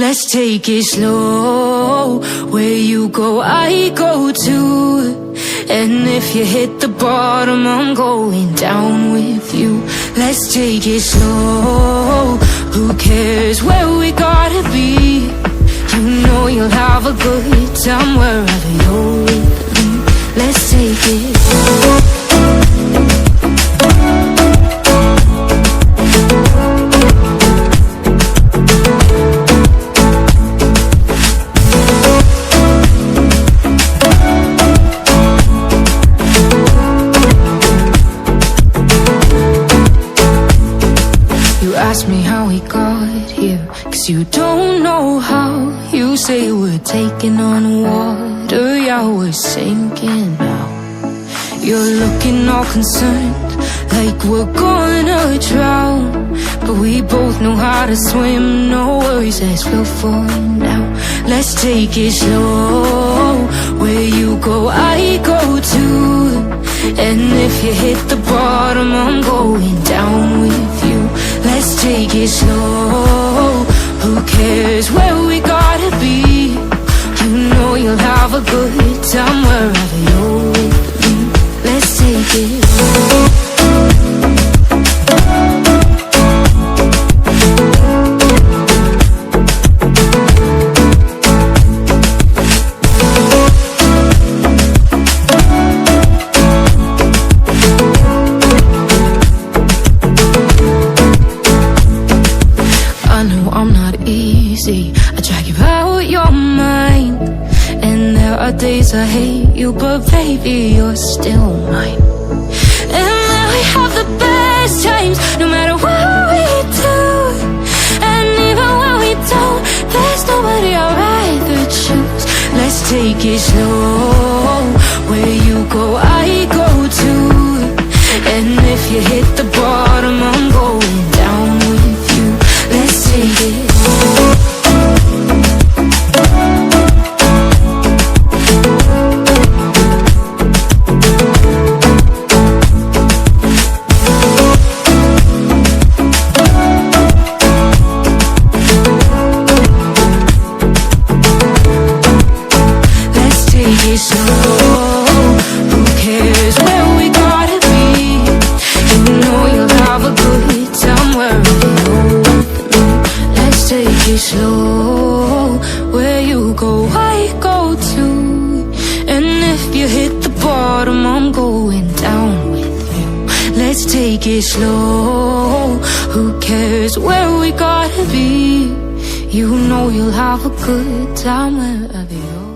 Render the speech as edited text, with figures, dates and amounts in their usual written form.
Let's take it slow. Where you go, I go too. And if you hit the bottom, I'm going down with you. Let's take it slow. Who cares where we gotta be? You know you'll have a good time wherever you're with me. Let's take it slow. Ask me how we got here, 'cause you don't know how. You say we're taking on water, yeah, we're sinking now. You're looking all concerned, like we're gonna drown. But we both know how to swim, no worries as we'll fall now. Let's take it slow. Where you go, I go too. And if you hit the bottom, I'm going down with you. Let's take it slow. Who cares where we gotta be? You know you'll have a good time wherever you're with me. Let's take it slow. I drag you out your mind, and there are days I hate you, but baby, you're still mine. And now we have the best times, no matter what we do. And even when we don't, there's nobody I'd rather choose. Let's take it slow. Where you go, I go too. And if you hit the bottom, I'm going down with you. Let's take it slow. Who cares where we gotta be? You know you'll have a good time wherever you're with me. Let's take it slow. Where you go, I go too. And if you hit the bottom, I'm going down with you. Let's take it slow. Who cares where we gotta be? You know you'll have a good time wherever you're.